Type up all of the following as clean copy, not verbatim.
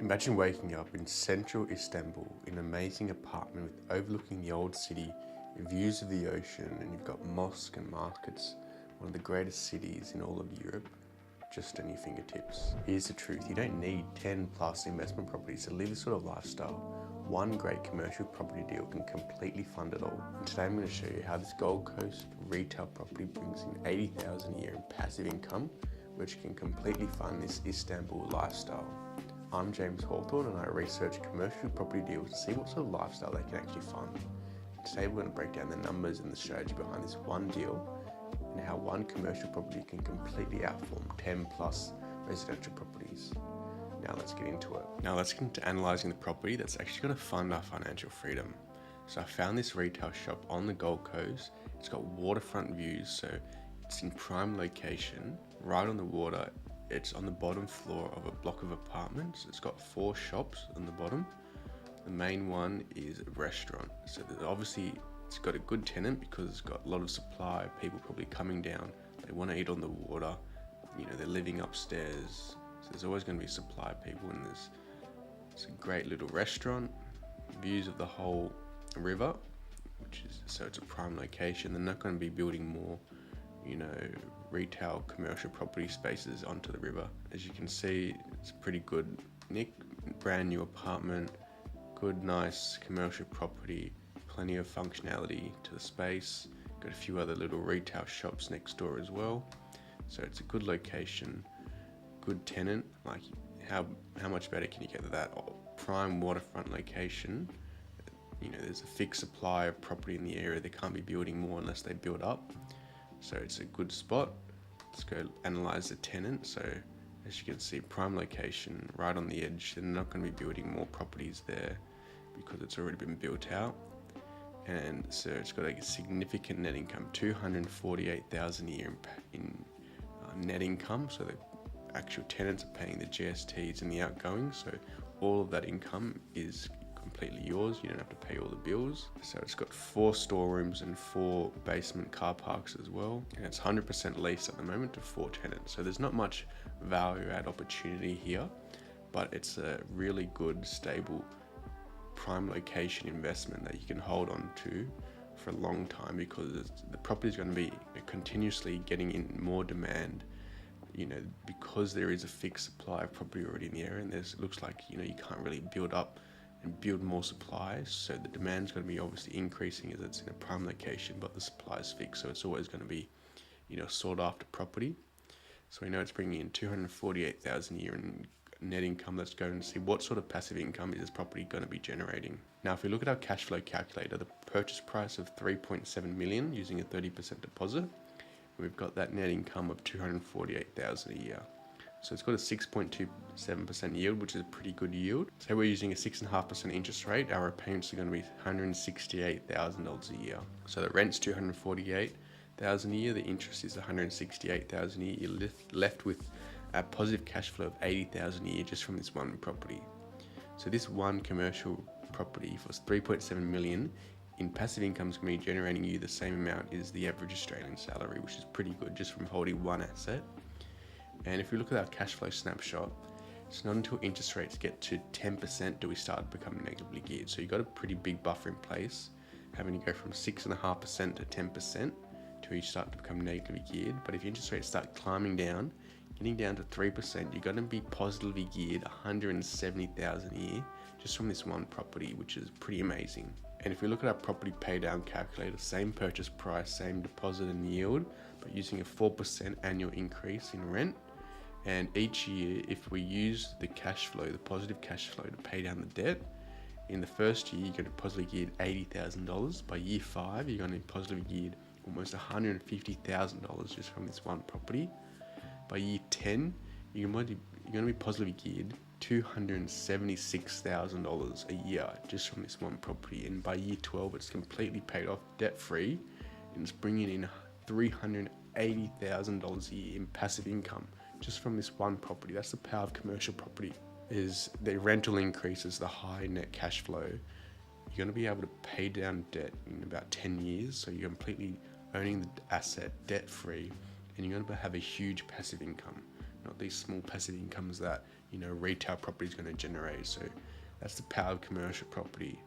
Imagine waking up in central Istanbul in an amazing apartment with overlooking the old city, views of the ocean, and you've got mosques and markets, one of the greatest cities in all of Europe, just on your fingertips. Here's the truth, you don't need 10 plus investment properties to live this sort of lifestyle. One great commercial property deal can completely fund it all. And today I'm going to show you how this Gold Coast retail property brings in $80,000 a year in passive income, which can completely fund this Istanbul lifestyle. I'm James Hawthorne and I research commercial property deals to see what sort of lifestyle they can actually fund. Today we're going to break down the numbers and the strategy behind this one deal and how one commercial property can completely outperform 10 plus residential properties. Now let's get into it. Now let's get into analysing the property that's actually going to fund our financial freedom. So I found this retail shop on the Gold Coast. It's got waterfront views, so it's in prime location, right on the water. It's on the bottom floor of a block of apartments. It's got 4 shops on the bottom. The main one is a restaurant. So obviously it's got a good tenant because it's got a lot of supply, people probably coming down. They want to eat on the water. You know, they're living upstairs. So there's always going to be supply of people in this. It's a great little restaurant. Views of the whole river, so it's a prime location. They're not going to be building more, retail commercial property spaces onto the river. As you can see, it's pretty good brand new apartment, good nice commercial property, plenty of functionality to the space. Got a few other little retail shops next door as well. So it's a good location, good tenant. Like how much better can you get to that? Prime waterfront location. There's a fixed supply of property in the area. They can't be building more unless they build up. So it's a good spot. Let's go analyze the tenant. So as you can see, prime location, right on the edge. They're not going to be building more properties there because it's already been built out. And so it's got a significant net income, $248,000 a year in net income. So the actual tenants are paying the GSTs and the outgoings. So all of that income is completely yours. You don't have to pay all the bills. So it's got 4 storerooms and 4 basement car parks as well, and it's 100% leased at the moment to 4 tenants. So there's not much value add opportunity here, but it's a really good, stable, prime location investment that you can hold on to for a long time because the property is going to be continuously getting in more demand. Because there is a fixed supply of property already in the area, and it looks like you can't really build up and build more supply, so the demand's going to be obviously increasing as it's in a prime location, but the supply is fixed, so it's always going to be sought after property. So we know it's bringing in $248,000 a year in net income. Let's go and see what sort of passive income is this property going to be generating. Now if we look at our cash flow calculator, the purchase price of $3.7 million using a 30% deposit, we've got that net income of $248,000 a year. So it's got a 6.27% yield, which is a pretty good yield. So we're using a 6.5% interest rate. Our repayments are going to be $168,000 a year. So the rent's $248,000 a year. The interest is $168,000 a year. You're left with a positive cash flow of $80,000 a year just from this one property. So this one commercial property for $3.7 million in passive income is going to be generating you the same amount as the average Australian salary, which is pretty good just from holding one asset. And if we look at our cash flow snapshot, it's not until interest rates get to 10% do we start becoming negatively geared. So you've got a pretty big buffer in place, having to go from 6.5% to 10% till you start to become negatively geared. But if interest rates start climbing down, getting down to 3%, you're going to be positively geared $170,000 a year just from this one property, which is pretty amazing. And if we look at our property pay down calculator, same purchase price, same deposit and yield, but using a 4% annual increase in rent. And each year, if we use the cash flow, the positive cash flow to pay down the debt, in the first year, you're going to positively geared $80,000. By year 5, you're going to be positively geared almost $150,000 just from this one property. By year 10, you're going to be positively geared $276,000 a year just from this one property. And by year 12, it's completely paid off, debt-free, and it's bringing in $380,000 a year in passive income just from this one property. That's the power of commercial property, is the rental increases, the high net cash flow. You're going to be able to pay down debt in about 10 years. So you're completely owning the asset debt free, and you're going to have a huge passive income, not these small passive incomes that retail property is going to generate. So that's the power of commercial property.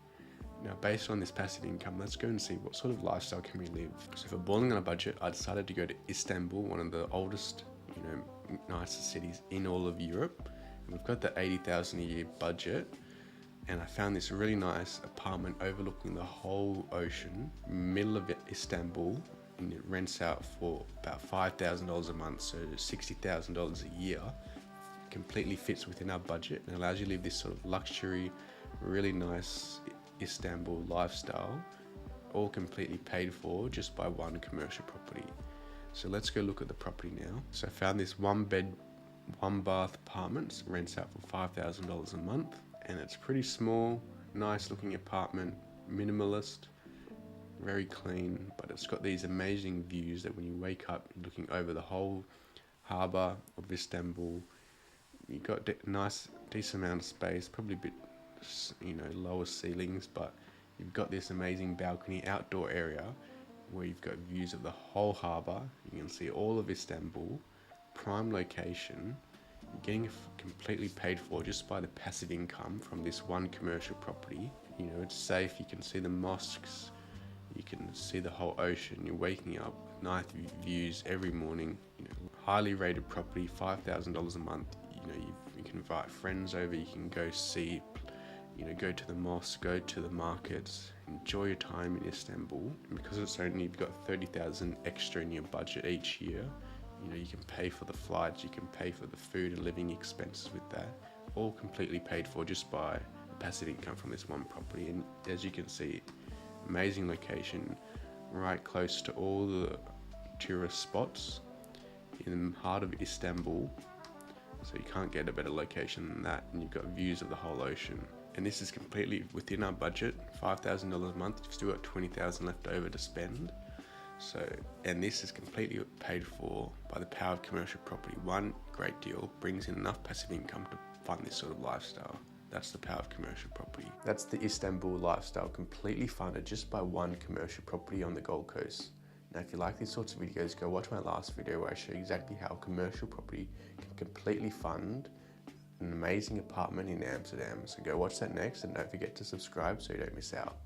Now, based on this passive income, let's go and see what sort of lifestyle can we live. So for balling on a budget, I decided to go to Istanbul, one of the oldest, nicest cities in all of Europe. And we've got the 80,000 a year budget. And I found this really nice apartment overlooking the whole ocean, middle of Istanbul, and it rents out for about $5,000 a month, so $60,000 a year. Completely fits within our budget and allows you to live this sort of luxury, really nice Istanbul lifestyle, all completely paid for just by one commercial property. So let's go look at the property now. So I found this 1-bed, 1-bath apartment, rents out for $5,000 a month, and it's pretty small, nice looking apartment, minimalist, very clean, but it's got these amazing views that when you wake up looking over the whole harbour of Istanbul, you've got nice, decent amount of space, probably a bit lower ceilings, but you've got this amazing balcony outdoor area where you've got views of the whole harbour. You can see all of Istanbul, prime location. You're getting completely paid for just by the passive income from this one commercial property. It's safe, you can see the mosques, you can see the whole ocean, you're waking up, nice views every morning. Highly rated property, $5,000 a month. You can invite friends over, you can go see, go to the mosque, go to the markets, enjoy your time in Istanbul. And because you've got 30,000 extra in your budget each year, you can pay for the flights, you can pay for the food and living expenses with that, all completely paid for just by the passive income from this one property. And as you can see, amazing location, right close to all the tourist spots in the heart of Istanbul. So you can't get a better location than that, and you've got views of the whole ocean. And this is completely within our budget, $5,000 a month. You've still got $20,000 left over to spend. And this is completely paid for by the power of commercial property. One great deal, brings in enough passive income to fund this sort of lifestyle. That's the power of commercial property. That's the Istanbul lifestyle, completely funded just by one commercial property on the Gold Coast. Now, if you like these sorts of videos, go watch my last video where I show you exactly how commercial property can completely fund an amazing apartment in Amsterdam. So go watch that next, and don't forget to subscribe so you don't miss out.